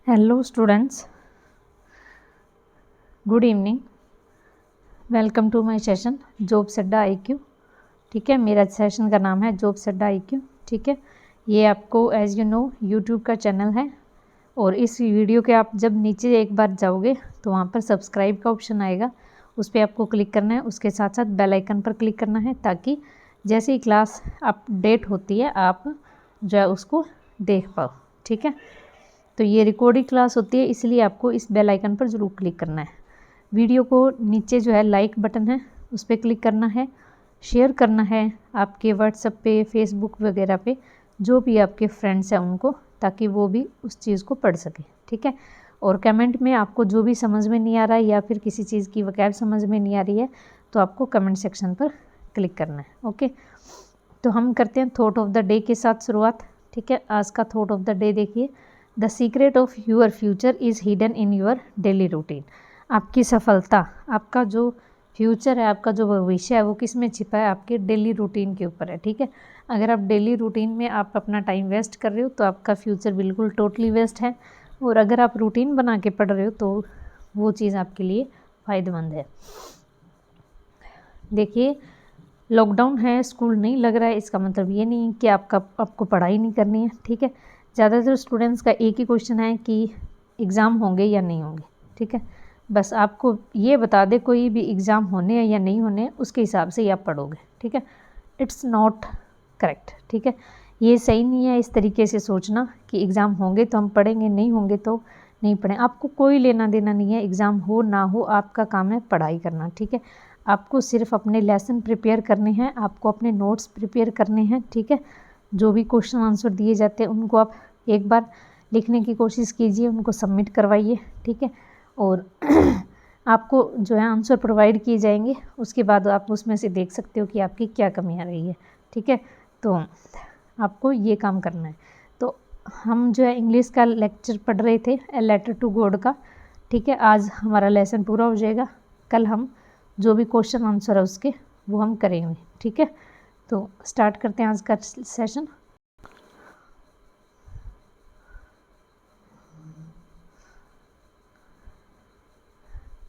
Hello students, good evening. Welcome to my session jobs Adda IQ। ठीक है, मेरा session का नाम है जॉब्स अड्डा IQ। ठीक है, ये आपको एज यू नो यूट्यूब का चैनल है और इस वीडियो के आप जब नीचे एक बार जाओगे तो वहाँ पर सब्सक्राइब का ऑप्शन आएगा, उस पर आपको क्लिक करना है। उसके साथ साथ बेल आइकन पर क्लिक करना है ताकि जैसे ही क्लास अपडेट होती है आप जो है उसको देख पाओ। ठीक है, तो ये रिकॉर्डिंग क्लास होती है, इसलिए आपको इस बेल आइकन पर ज़रूर क्लिक करना है। वीडियो को नीचे जो है लाइक बटन है उस पर क्लिक करना है, शेयर करना है आपके व्हाट्सएप पे, फेसबुक वगैरह पे जो भी आपके फ्रेंड्स हैं उनको, ताकि वो भी उस चीज़ को पढ़ सके। ठीक है, और कमेंट में आपको जो भी समझ में नहीं आ रहा है या फिर किसी चीज़ की वकैब समझ में नहीं आ रही है तो आपको कमेंट सेक्शन पर क्लिक करना है। ओके, तो हम करते हैं थॉट ऑफ द डे के साथ शुरुआत। ठीक है, आज का थॉट ऑफ द डे देखिए, the secret of your future is hidden in your daily routine. आपकी सफलता, आपका जो फ्यूचर है, आपका जो भविष्य है वो किस में छिपा है? आपके डेली रूटीन के ऊपर है। ठीक है, अगर आप डेली रूटीन में आप अपना टाइम वेस्ट कर रहे हो तो आपका फ्यूचर बिल्कुल टोटली वेस्ट है, और अगर आप रूटीन बना के पढ़ रहे हो तो वो चीज़ आपके लिए फ़ायदेमंद है। देखिए, लॉकडाउन है, स्कूल नहीं लग रहा है, इसका मतलब ये नहीं कि आपको पढ़ाई नहीं करनी है। ठीक है, ज़्यादातर स्टूडेंट्स का एक ही क्वेश्चन है कि एग्ज़ाम होंगे या नहीं होंगे। ठीक है, बस आपको ये बता दे कोई भी एग्ज़ाम होने हैं या नहीं होने, उसके हिसाब से ही आप पढ़ोगे। ठीक है, इट्स नॉट करेक्ट। ठीक है, ये सही नहीं है इस तरीके से सोचना कि एग्ज़ाम होंगे तो हम पढ़ेंगे, नहीं होंगे तो नहीं पढ़ें। आपको कोई लेना देना नहीं है, एग्ज़ाम हो ना हो आपका काम है पढ़ाई करना। ठीक है, आपको सिर्फ अपने लेसन प्रिपेयर करने हैं, आपको अपने नोट्स प्रिपेयर करने हैं। ठीक है, जो भी क्वेश्चन आंसर दिए जाते हैं उनको आप एक बार लिखने की कोशिश कीजिए, उनको सबमिट करवाइए। ठीक है, और आपको जो है आंसर प्रोवाइड किए जाएंगे, उसके बाद आप उसमें से देख सकते हो कि आपकी क्या कमी आ रही है। ठीक है, तो आपको ये काम करना है। तो हम जो है इंग्लिश का लेक्चर पढ़ रहे थे, ए लेटर टू गॉड का। ठीक है, आज हमारा लेसन पूरा हो जाएगा, कल हम जो भी क्वेश्चन आंसर है उसके वो हम करेंगे। ठीक है, तो स्टार्ट करते हैं आज का सेशन।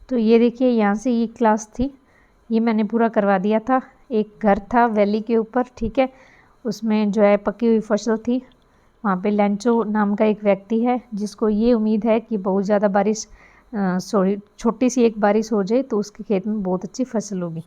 तो ये देखिए, यहाँ से ये क्लास थी, ये मैंने पूरा करवा दिया था। एक घर था वैली के ऊपर। ठीक है, उसमें जो है पकी हुई फसल थी। वहाँ पे लेंचो नाम का एक व्यक्ति है जिसको ये उम्मीद है कि बहुत ज़्यादा बारिश छोटी सी एक बारिश हो जाए तो उसके खेत में बहुत अच्छी फसल होगी।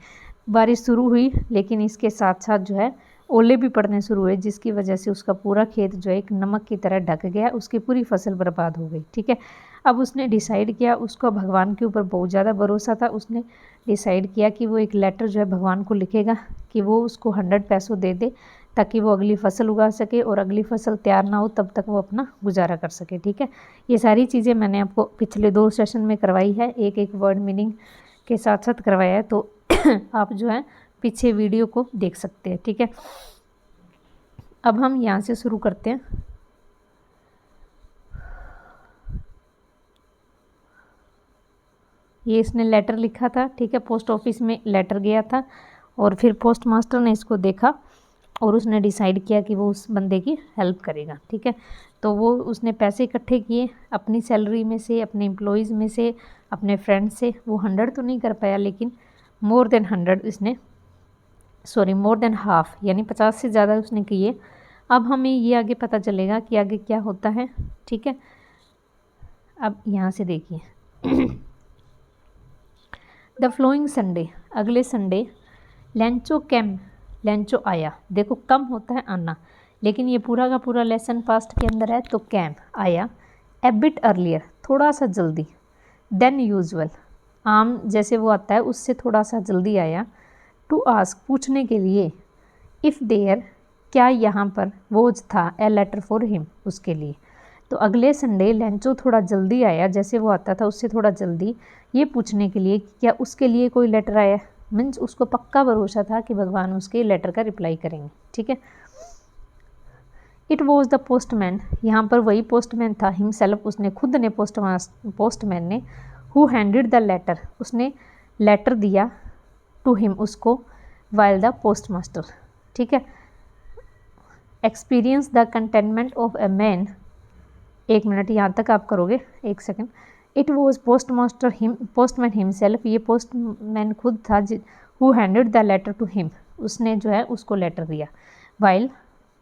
बारिश शुरू हुई लेकिन इसके साथ साथ जो है ओले भी पड़ने शुरू हुए, जिसकी वजह से उसका पूरा खेत जो है एक नमक की तरह ढक गया, उसकी पूरी फसल बर्बाद हो गई। ठीक है, अब उसने डिसाइड किया, उसको भगवान के ऊपर बहुत ज़्यादा भरोसा था, उसने डिसाइड किया कि वो एक लेटर जो है भगवान को लिखेगा कि वो उसको 100 पैसों दे दे ताकि वो अगली फसल उगा सके, और अगली फसल तैयार ना हो तब तक वो अपना गुजारा कर सके। ठीक है, ये सारी चीज़ें मैंने आपको पिछले 2 सेशन में करवाई है, एक एक वर्ड मीनिंग के साथ साथ करवाया है, तो आप जो है पीछे वीडियो को देख सकते हैं। ठीक है, अब हम यहाँ से शुरू करते हैं। ये इसने लेटर लिखा था। ठीक है, पोस्ट ऑफिस में लेटर गया था और फिर पोस्ट मास्टर ने इसको देखा और उसने डिसाइड किया कि वो उस बंदे की हेल्प करेगा। ठीक है, तो वो उसने पैसे इकट्ठे किए अपनी सैलरी में से, अपने एम्प्लॉयज़ में से, अपने फ्रेंड से। वो 100 तो नहीं कर पाया लेकिन मोर देन 100 यानी 50 से ज़्यादा उसने किए। अब हमें ये आगे पता चलेगा कि आगे क्या होता है। ठीक है, अब यहाँ से देखिए द फ्लोइंग संडे, अगले संडे लेंचो आया। देखो कम होता है आना, लेकिन ये पूरा का पूरा लेसन पास्ट के अंदर है, तो कैम आया। ए बिट अर्लियर, थोड़ा सा जल्दी, देन यूजुअल, आम जैसे वो आता है उससे थोड़ा सा जल्दी आया। टू आस्क, पूछने के लिए। इफ़ देयर, क्या यहाँ पर वोज था, ए लेटर फॉर हिम, उसके लिए। तो अगले संडे लेंचो थोड़ा जल्दी आया, जैसे वो आता था उससे थोड़ा जल्दी, ये पूछने के लिए कि क्या उसके लिए कोई लेटर आया। मीन्स उसको पक्का भरोसा था कि भगवान उसके लेटर का रिप्लाई करेंगे। ठीक है, इट वॉज द पोस्टमैन, यहाँ पर वही पोस्टमैन था, हिमसेल्फ, उसने खुद ने पोस्टमैन ने, हु हैंडेड द लेटर, उसने लेटर दिया, टू हिम, उसको, वाइल द पोस्ट मास्टर। ठीक है, experience the contentment of a man 1 minute यहाँ तक आप करोगे, 1 second. It was postman himself, ये पोस्टमैन खुद था who handed the letter to him, उसने जो है उसको लेटर दिया। वाइल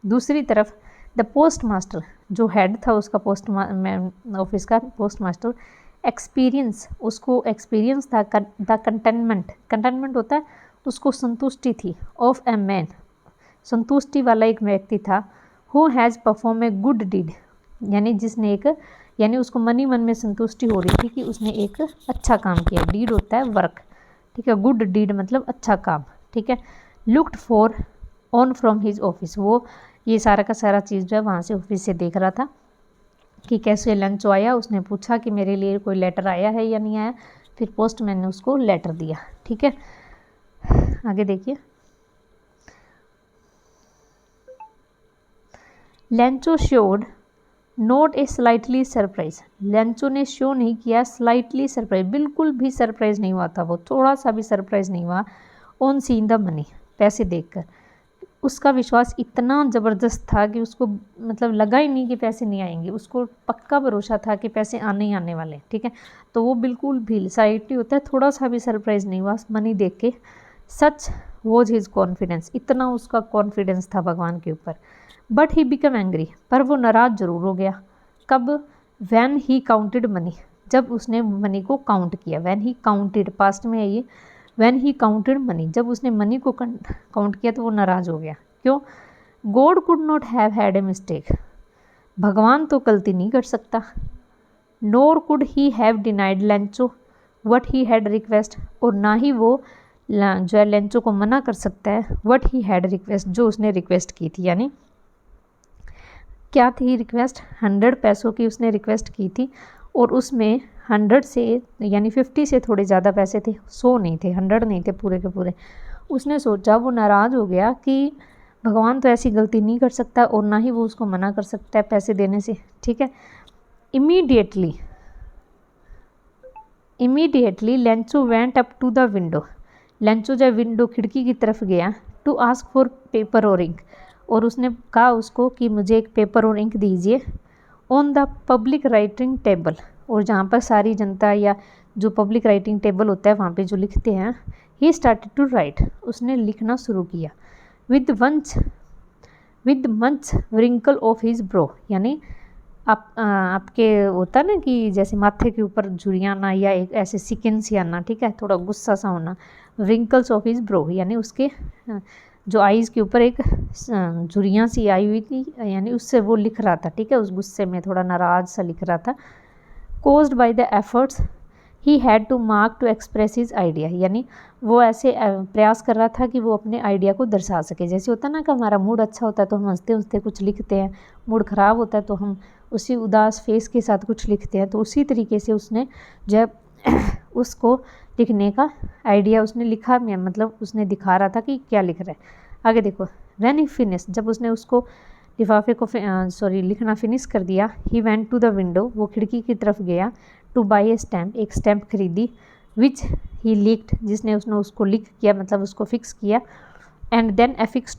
दूसरी तरफ द पोस्ट मास्टर, जो हेड था उसका पोस्ट ऑफिस का पोस्ट मास्टर, उसको एक्सपीरियंस था द कंटेनमेंट होता है, उसको संतुष्टि थी, ऑफ ए मैन, संतुष्टि वाला एक व्यक्ति था, who has perform a good deed, यानी उसको मन ही मन में संतुष्टि हो रही थी कि उसने एक अच्छा काम किया। डीड होता है वर्क, ठीक है, गुड डीड मतलब अच्छा काम, ठीक है। Looked for on from his office, वो ये सारा का सारा चीज़ जो है वहाँ से ऑफिस से देख रहा था कि कैसे लंच आया। उसने पूछा कि मेरे लिए कोई लेटर आया है या नहीं आया, फिर पोस्टमैन ने उसको लेटर दिया, ठीक है। आगे देखिए, लेंचो शोड नोट ए स्लाइटली सरप्राइज, लेंचो ने शो नहीं किया स्लाइटली सरप्राइज, बिल्कुल भी सरप्राइज नहीं हुआ था, वो थोड़ा सा भी सरप्राइज नहीं हुआ ऑन सीइंग द मनी, पैसे देखकर। उसका विश्वास इतना ज़बरदस्त था कि उसको मतलब लगा ही नहीं कि पैसे नहीं आएंगे, उसको पक्का भरोसा था कि पैसे आने ही आने वाले, ठीक है। तो वो बिल्कुल भी स्लाइटली होता है, थोड़ा सा भी सरप्राइज नहीं हुआ मनी देख के। सच वॉज हिज कॉन्फिडेंस, इतना उसका कॉन्फिडेंस था भगवान के ऊपर। बट ही बिकम एंग्री, पर वो नाराज़ जरूर हो गया। कब? वैन ही काउंटेड मनी, जब उसने मनी को काउंट किया। वैन ही काउंटेड, पास्ट में है ये, वैन ही काउंटेड मनी, जब उसने मनी को काउंट किया तो वो नाराज़ हो गया। क्यों? God could not have had a mistake, भगवान तो गलती नहीं कर सकता। Nor could he have denied Lencho what he had request, और ना ही वो जो है लेंचो को मना कर सकता है वट ही हैड रिक्वेस्ट, जो उसने रिक्वेस्ट की थी। यानी क्या थी रिक्वेस्ट? 100 पैसों की उसने रिक्वेस्ट की थी, और उसमें 100 से यानी 50 से थोड़े ज़्यादा पैसे थे, 100 नहीं थे, 100 नहीं थे पूरे के पूरे। उसने सोचा, वो नाराज़ हो गया कि भगवान तो ऐसी गलती नहीं कर सकता, और ना ही वो उसको मना कर सकता है पैसे देने से, ठीक है। Immediately Lencho went up to the window, Lencho जब विंडो खिड़की की तरफ गया, टू आस्क फॉर पेपर और इंक, और उसने कहा उसको कि मुझे एक पेपर और इंक दीजिए। On the public writing table, और जहाँ पर सारी जनता या जो पब्लिक राइटिंग टेबल होता है वहाँ पे जो लिखते हैं, ही स्टार्टेड टू राइट, उसने लिखना शुरू किया। विद मंच व्रिंकल ऑफ हिज ब्रो, यानी आपके होता ना कि जैसे माथे के ऊपर झुर्रियाँ आना या एक ऐसे सिकन सी आना, ठीक है, थोड़ा गुस्सा सा होना। व्रिंकल्स ऑफ हिज ब्रो, यानी उसके जो आईज़ के ऊपर एक झुर्रियाँ सी आई हुई थी, यानी उससे वो लिख रहा था, ठीक है, उस गुस्से में थोड़ा नाराज़ सा लिख रहा था। Caused by the efforts he had to mark to express his idea, यानी वो ऐसे प्रयास कर रहा था कि वो अपने आइडिया को दर्शा सके। जैसे होता है ना कि हमारा मूड अच्छा होता है तो हम हंसते हंसते कुछ लिखते हैं, मूड ख़राब होता है तो हम उसी उदास फेस के साथ कुछ लिखते हैं। तो उसी तरीके से उसने जब उसको लिखने का आइडिया उसने लिखा, मतलब उसने दिखा रहा था कि क्या लिख रहा है। आगे देखो, व्हेन ही फिनिश, जब उसने उसको लिफाफे को लिखना फिनिश कर दिया, he went to the window, वो खिड़की की तरफ गया, टू बाई ए स्टैम्प, एक स्टैम्प खरीदी, विच ही लिक्ड, जिसने उसने उसको लिख किया, मतलब उसको फिक्स किया। And then affix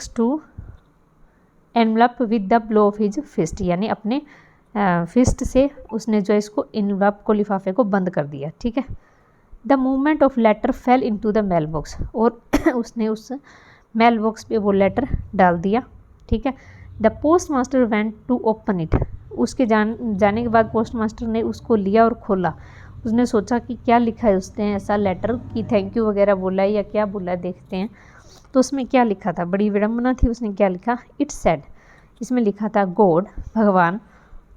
to envelope with the blow of his fist, यानी अपने फिस्ट से उसने जो इसको एनवलप को लिफाफे को बंद कर दिया, ठीक है। The movement of letter fell into the mail box, और उसने उस मेल बॉक्स पे वो लेटर डाल दिया, ठीक है। The post master went to open it, उसके जाने के बाद पोस्ट मास्टर ने उसको लिया और खोला। उसने सोचा कि क्या लिखा है उसने ऐसा लेटर, कि थैंक यू वगैरह बोला है या क्या बोला है, देखते हैं। तो उसमें क्या लिखा था, बड़ी विडम्बना थी। उसने क्या लिखा? इट सेड, इसमें लिखा था, गॉड, भगवान,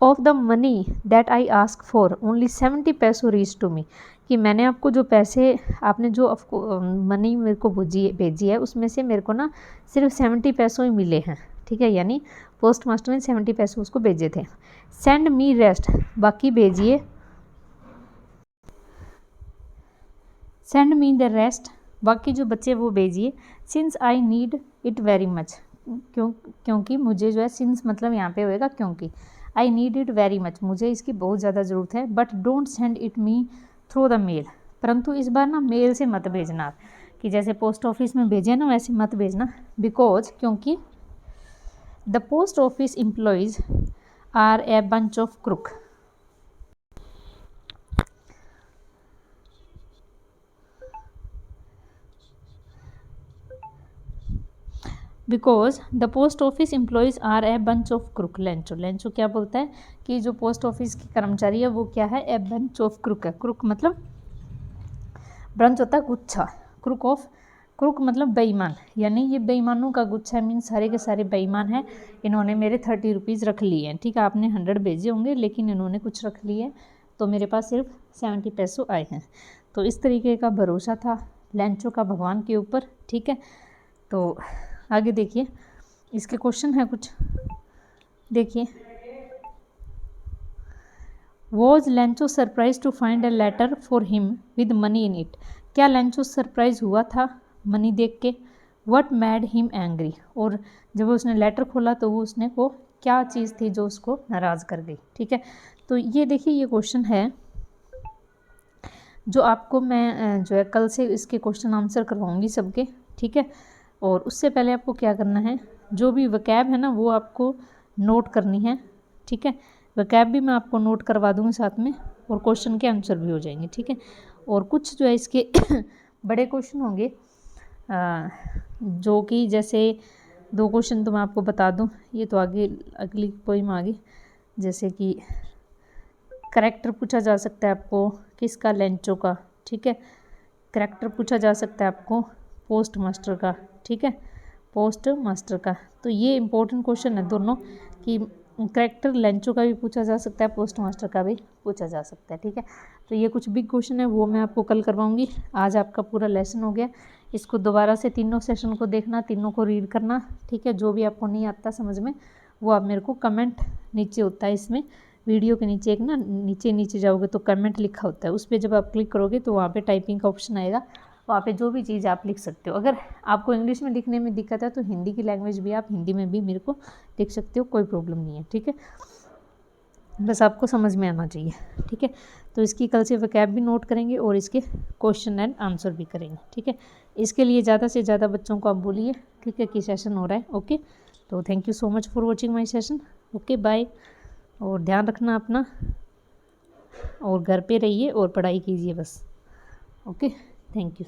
of the money that I ask for only 70 पैसों रीच टू मी, कि मैंने आपको जो पैसे, आपने जो आपको मनी मेरे को भेजी है, उसमें से मेरे को ना सिर्फ 70 पैसों ही मिले हैं, ठीक है। यानी पोस्ट मास्टर ने 70 पैसे उसको भेजे थे। सेंड मी रेस्ट, बाकी भेजिए, सेंड मी द रेस्ट, बाकी जो बच्चे वो भेजिए। Since I need it very much, क्योंकि मुझे जो है, सिंस मतलब यहाँ पे होएगा क्योंकि, I need it very much, मुझे इसकी बहुत ज़्यादा ज़रूरत है। But don't send it me through the mail, परंतु इस बार ना मेल से मत भेजना, कि जैसे पोस्ट ऑफिस में भेजे ना वैसे मत भेजना। बिकॉज, क्योंकि the post office employees are a bunch of crook. Because the post office employees are a bunch of crook. Lencho, Lencho क्या बोलता है कि जो पोस्ट ऑफिस के कर्मचारी है वो क्या है, ए बंच ऑफ क्रुक है। क्रुक मतलब ब्रंच होता है गुच्छा, क्रुक ऑफ, क्रुक मतलब बेईमान, यानी ये बेईमानों का गुच्छा है, मीन सारे के सारे बेईमान हैं। इन्होंने मेरे 30 रुपीज़ रख लिए हैं, ठीक है, आपने 100 भेजे होंगे लेकिन इन्होंने कुछ रख लिए तो मेरे पास सिर्फ 70 पैसे आए हैं। तो इस तरीके का भरोसा था लेंचो का भगवान के ऊपर, ठीक है। तो आगे देखिए, इसके क्वेश्चन है कुछ, देखिए। Was Lencho surprise to find a letter for him with money in it. क्या लेंचो सरप्राइज हुआ था मनी देख के। वट मैड हिम एंग्री, और जब उसने लेटर खोला तो वो उसने को क्या चीज़ थी जो उसको नाराज़ कर गई, ठीक है। तो ये देखिए, ये क्वेश्चन है जो आपको मैं जो है कल से इसके क्वेश्चन आंसर करवाऊंगी सबके, ठीक है। और उससे पहले आपको क्या करना है, जो भी वकैब है ना वो आपको नोट करनी है, ठीक है। वकैब भी मैं आपको नोट करवा दूँगी साथ में, और क्वेश्चन के आंसर भी हो जाएंगे, ठीक है। और कुछ जो है इसके बड़े क्वेश्चन होंगे, जो कि जैसे 2 क्वेश्चन तो मैं आपको बता दूं, ये तो आगे अगली पोइम आ गई। जैसे कि करैक्टर पूछा जा सकता है आपको किसका, लेंचो का, ठीक है। करैक्टर पूछा जा सकता है आपको पोस्ट मास्टर का, ठीक है, पोस्ट मास्टर का। तो ये इंपॉर्टेंट क्वेश्चन है दोनों, कि करैक्टर लेंचो का भी पूछा जा सकता है, पोस्ट मास्टर का भी पूछा जा सकता है, ठीक है। तो ये कुछ बिग क्वेश्चन है वो मैं आपको कल करवाऊंगी। आज आपका पूरा लेसन हो गया, इसको दोबारा से तीनों सेशन को देखना, तीनों को रीड करना, ठीक है। जो भी आपको नहीं आता समझ में वो आप मेरे को कमेंट नीचे होता है, इसमें वीडियो के नीचे एक ना नीचे जाओगे तो कमेंट लिखा होता है, उस पर जब आप क्लिक करोगे तो वहाँ पे टाइपिंग का ऑप्शन आएगा, वहाँ पे जो भी चीज़ आप लिख सकते हो। अगर आपको इंग्लिश में लिखने में दिक्कत है तो हिंदी की लैंग्वेज भी आप हिंदी में भी मेरे को लिख सकते हो, कोई प्रॉब्लम नहीं है, ठीक है। बस आपको समझ में आना चाहिए, ठीक है। तो इसकी कल से वकैब भी नोट करेंगे और इसके क्वेश्चन एंड आंसर भी करेंगे, ठीक है। इसके लिए ज़्यादा से ज़्यादा बच्चों को आप बोलिए, ठीक है, कि सेशन हो रहा है, ओके। तो thank you so much for watching my session, okay, bye. और ध्यान रखना अपना, और घर पे रहिए और पढ़ाई कीजिए बस, ओके, थैंक यू।